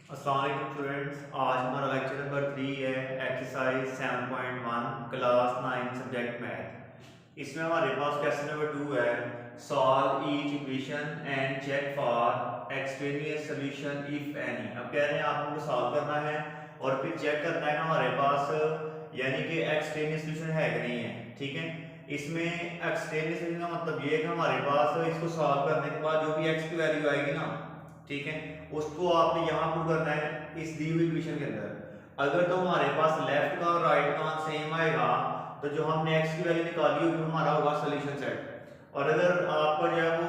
अस्सलाम वालेकुम स्टूडेंट्स। आज हमारा लेक्चर नंबर 3 है, एक्सरसाइज 7.1 क्लास 9 सब्जेक्ट मैथ। इसमें हमारे पास क्वेश्चन नंबर 2 है, solve each equation and check for extraneous solution if any. अब कह रहे हैं आपको सॉल्व करना है और फिर चेक करना है कि हमारे पास यानी कि एक्सट्रेनियस सॉल्यूशन है कि नहीं है। ठीक है, इसमें एक्सट्रेनियस सॉल्यूशन का मतलब ये है कि हमारे पास इसको सॉल्व करने के बाद जो भी एक्स की वैल्यू आएगी ना, ठीक है, उसको आपने यहाँ पुट करना है इस दी हुई इक्वेशन के अंदर। अगर तो हमारे पास लेफ्ट का और राइट का सेम आएगा तो जो हमने x की वैल्यू निकाली होगी हमारा होगा सोल्यूशन सेट। और अगर आपका जो है वो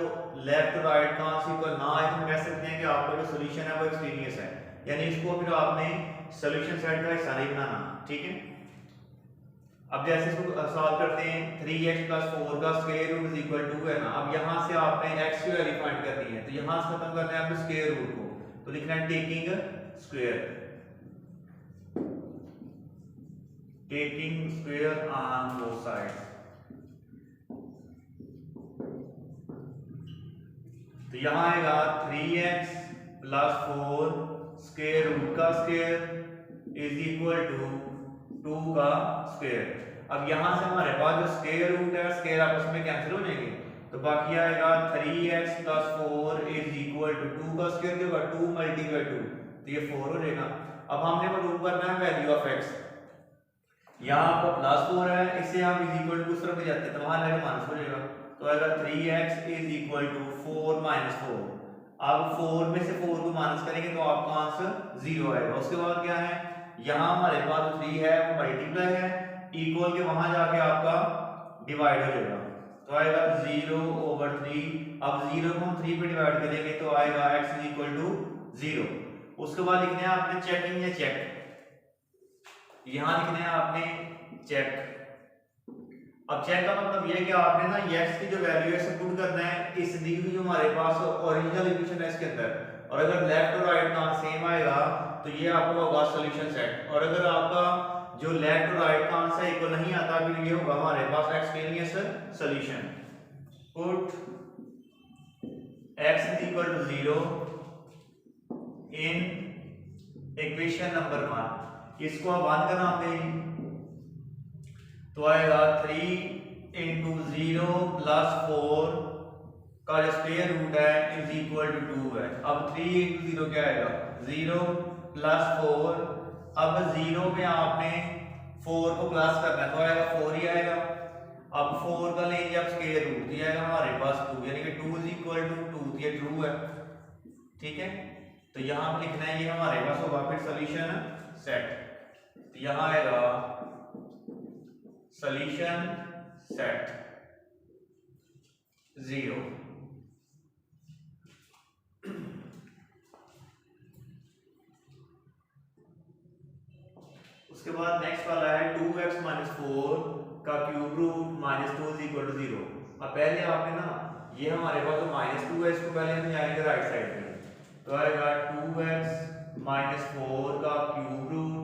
लेफ्ट राइट का इक्वल ना आए तो हम कह सकते हैं कि आपका जो सोल्यूशन है वो एक्सट्रेनियस है, यानी इसको फिर आपने सोल्यूशन सेट का हिस्सा नहीं बनाना। ठीक है, अब जैसे इसको सॉल्व करते हैं, 3x + 4 का square root is equal to है ना। अब यहां से आपने x की वैल्यू फाइंड करनी है तो यहां से खत्म करना है आपको स्क्वायर रूट को, तो लिखना है taking square on both sides. तो यहां आएगा 3x + 4 स्क्वायर रूट का स्क्वायर इज इक्वल टू 2 का स्क्वायर। अब यहां से हमारे पास जो स्क्वायर रूट है स्क्वायर आपस में कैंसिल हो जाएंगे, तो बाकी आएगा 3x + 4 इज इक्वल टू 2 का स्क्वायर जो होगा 2 × 2, तो ये 4 हो जाएगा। अब हमने प्रूव करना है वैल्यू ऑफ x। यहां आपका +4 है, इसे हम इज इक्वल टू उस तरफ ले जाते हैं तो वहां जाकर माइनस हो जाएगा, तो आएगा 3x इज इक्वल टू 4 - 4। अब 4 में से 4 को माइनस करेंगे तो आपका आंसर 0 आएगा। उसके बाद क्या है, यहां हमारे पास जो 3 है वो मल्टीप्लाई है, इक्वल के वहां जाके आपका डिवाइड हो जाएगा, तो आएगा 0/3। अब 0 को हम 3 पे डिवाइड करेंगे तो आएगा x इज इक्वल टू 0। उसके बाद लिखना है आपने चेकिंग या चेक, यहां लिखना है आपने चेक। अब चेक का मतलब ये है कि आपने ना x की जो वैल्यू है इसे पुट करना है इस दी हुई जो हमारे पास ओरिजिनल इक्वेशन है इसके अंदर, और अगर लेफ्ट और राइट का सेम आएगा तो ये आपका होगा सॉल्यूशन सेट। और अगर आपका जो लेफ्ट और राइट का आंसर इक्वल नहीं आता फिर ये होगा हमारे पास extraneous solution. Put x is equal to 0 in equation number 1। इसको अब 1 का नाम दें तो आएगा 3 × 0 + 4 का जो स्क्वायर रूट है इज इक्वल टू 2 है। अब 3 × 0 क्या आएगा 0 + 4। अब 0 में आपने 4 को प्लस करना है तो आएगा 4 ही आएगा। अब 4 का लेंगे अब स्क्वायर रूट, तो आएगा हमारे पास 2, यानी कि 2 = 2, तो ये ट्रू है। ठीक है, तो यहां पर लिखना है ये हमारे पास होगा फिर सॉल्यूशन सेट, तो यहां आएगा सॉल्यूशन सेट 0। उसके बाद नेक्स्ट वाला है 2x - 4 का cube root -2 is equal to 0। अब पहले आपने ना ये हमारे पास जो -2 है इसको पहले हम जाएंगे राइट साइड पे, तो आएगा 2x - 4 का cube root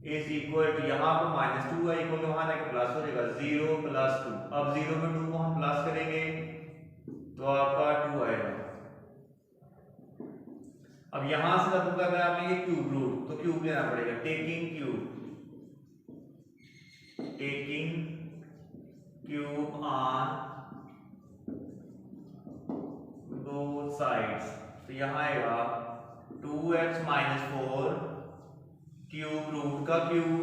is equal to, यहाँ पे -2 है इक्वल टू वहां जाके प्लस हो जाएगा 0 + 2। अब 0 में 2 को हम प्लस करेंगे तो आपका 2 आएगा। अब यहां से खत्म करना है आपने ये क्यूब रूट, तो क्यूब लेना पड़ेगा, taking cube on both sides. तो यहां आएगा 2x - 4 क्यूब रूट का क्यूब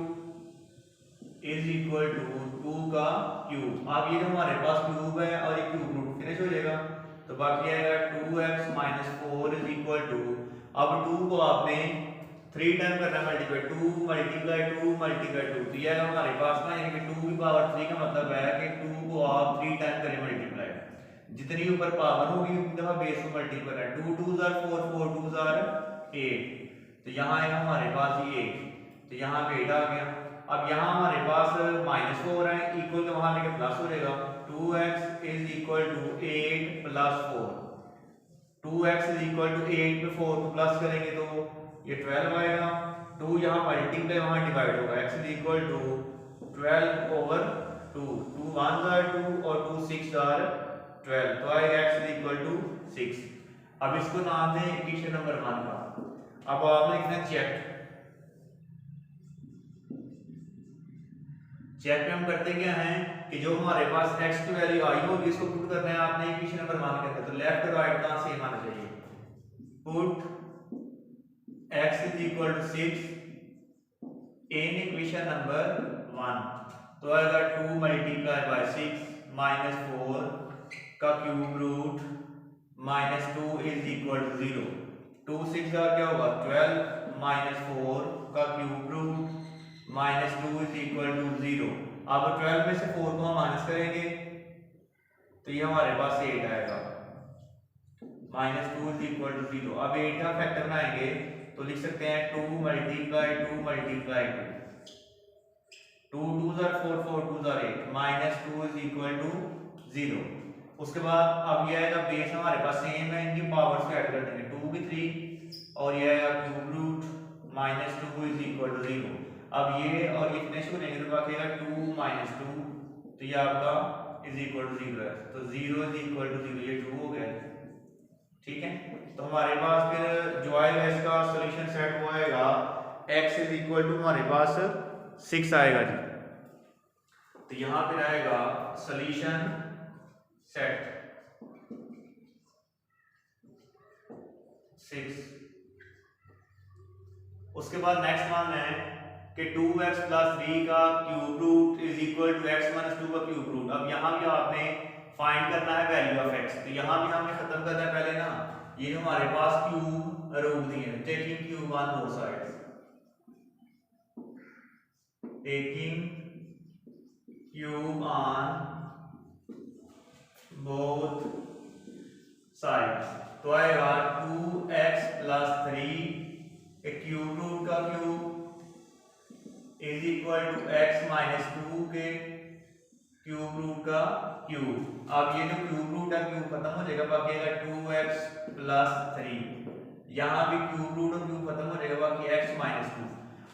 इज इक्वल टू 2 का क्यूब। अब ये जो हमारे पास क्यूब है और ये क्यूब रूट फिनिश हो जाएगा, तो बाकी आएगा 2x - 4 इज इक्वल टू, अब 2 को आपने 3 टाइम करना है मल्टीप्लाई, 2 × 2 × 2, तो ये है हमारे पास ना, यानी कि 2 की पावर 3 का मतलब है कि 2 को आप 3 टाइम करें मल्टीप्लाई, जितनी ऊपर पावर होगी उतनी दफा बेस को मल्टीप्लाई करना है। 2 2 * 4 4 2 * 8, तो यहाँ आएगा हमारे पास ये 8, तो यहाँ पे 8 आ गया। अब यहाँ हमारे पास -4 है, इक्वल तो वहां लेके प्लस हो जाएगा, 2x is equal to 8 + 4। 2x is equal to 8 पे 4 को प्लस करेंगे तो ये 12 आएगा। 2 यहाँ मल्टीप्लाई वहां डिवाइड होगा, x इज इक्वल टू 12/2, 2 1 * 2 और 2 6 * 12, तो आएगा x इज इक्वल टू 6। अब इसको नाम दें इक्वेशन नंबर 1 का। अब आपने लिखना चेक। चेक में हम करते क्या हैं कि जो हमारे पास x की वैल्यू आई होगी इसको पुट करना है आपने इक्वेशन नंबर 1 के अंदर। तो लेफ्ट और राइट का सेम आना चाहिए। Put x is equal to 6 in equation number 1, तो आएगा 2 मल्टीप्लाई बाय 6 माइनस 4 का cube root minus 2 is equal to 0। 2 6 का क्या होगा 12 माइनस 4 का cube root minus 2 is equal to 0। अब 12 में से 4 को हम माइनस करेंगे तो ये हमारे पास 8 आएगा। Minus 2 is equal to 0। अब 8 का फैक्टर बनाएंगे तो लिख सकते हैं 2 multiply 2 multiply 2 2 2 4 4 2 8 minus 2 is equal to 0। उसके बाद अब ये आएगा बेस हमारे पास सेम है, इनकी पावर्स को ऐड कर देंगे 2 की 3 और ये आएगा cube root minus 2 is equal to 0। अब ये और इतने से करेंगे तो बाकी आएगा 2 माइनस 2, तो ये आपका इज इक्वल टू 0 है। तो 0 इज इक्वल टू 0, ये ट्रू हो गया। ठीक है, तो हमारे पास फिर जो आएगा इसका सॉल्यूशन सेट वो आएगा x इज इक्वल टू हमारे पास 6 आएगा जी। तो यहां पे आएगा सॉल्यूशन सेट 6। उसके बाद नेक्स्ट मान है कि 2x प्लस 3 का cube root is equal to x minus 2 का क्यूब रूट। अब यहां भी आपने फाइंड करना है वैल्यू ऑफ x। तो यहां भी हमें खत्म करना है पहले ना ये जो हमारे पास क्यूब रूट दिए हैं, taking cube on both sides, taking cube on both sides. तो आएगा 2x प्लस 3 एक क्यूब रूट का cube is equal to x minus 2 के क्यूब रूट का क्यूब। अब ये जो क्यूब रूट है क्यूब खत्म हो जाएगा, बाकी आएगा 2x प्लस 3। यहाँ भी क्यूब रूट और क्यूब खत्म हो जाएगा, बाकी x माइनस 2।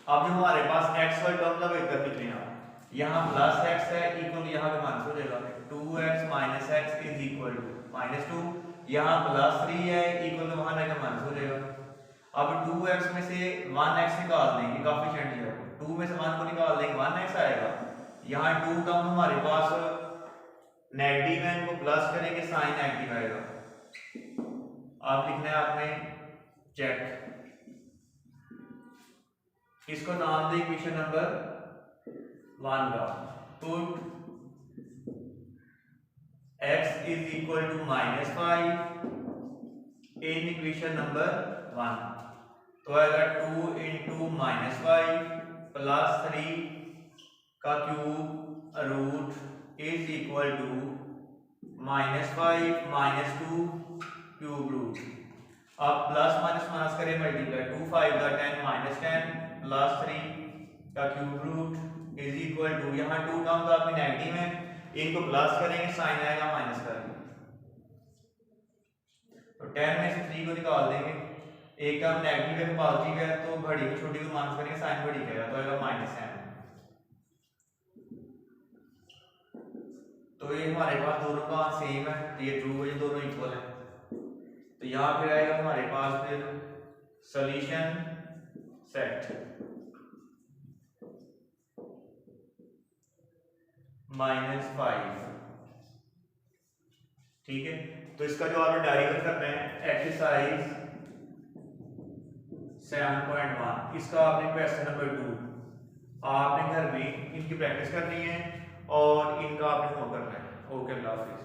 अब जो हमारे पास x वाला टर्म लगा इधर लिख लें आप, यहाँ प्लस x है इक्वल यहाँ पे माइनस हो जाएगा 2x minus x is equal to minus 2। यहाँ प्लस 3 है इक्वल वहां रहेगा माइनस हो जाएगा। अब 2x में से 1x निकाल देंगे, काफिशिएंट है 2 में से 1 को निकाल देंगे 1x आएगा। यहाँ 2 टर्म हमारे पास नेगेटिव है, इनको प्लस करेंगे साइन नेगेटिव आएगा। आप लिखना है आपने चेक, इसको नाम दे इक्वेशन नंबर 1 का। Put x is equal to minus 5 in equation number 1, तो आएगा 2 इंटू माइनस 5 प्लस 3 का cube root is equal to minus 5 minus 2 cube root. अब प्लस माइनस माइनस करें मल्टीप्लाई 2 5 का 10 माइनस 10 प्लस 3 का cube root is equal to यहाँ 2 term का आपकी नेगेटिव है, इनको प्लस करेंगे साइन आएगा माइनस करेंगे, तो 10 में से 3 को निकाल देंगे। एक टर्म नेगेटिव है पॉजिटिव है तो बड़ी को छोटी को माइनस करेंगे साइन बड़ी करेगा तो आएगा माइनस m। तो ये हमारे पास दोनों का सेम है, तो ये ट्रू है, ये दोनों इक्वल है। तो यहाँ पे आएगा हमारे पास फिर सॉल्यूशन सेट -5। ठीक है, तो इसका जो आपने डायग्राम करना है एक्सरसाइज 7.1, इसका आपने क्वेश्चन नंबर 2 आपने घर में इनकी प्रैक्टिस करनी है और इनका आपने होमवर्क करना है। ओके, अल्लाह हाफिज़।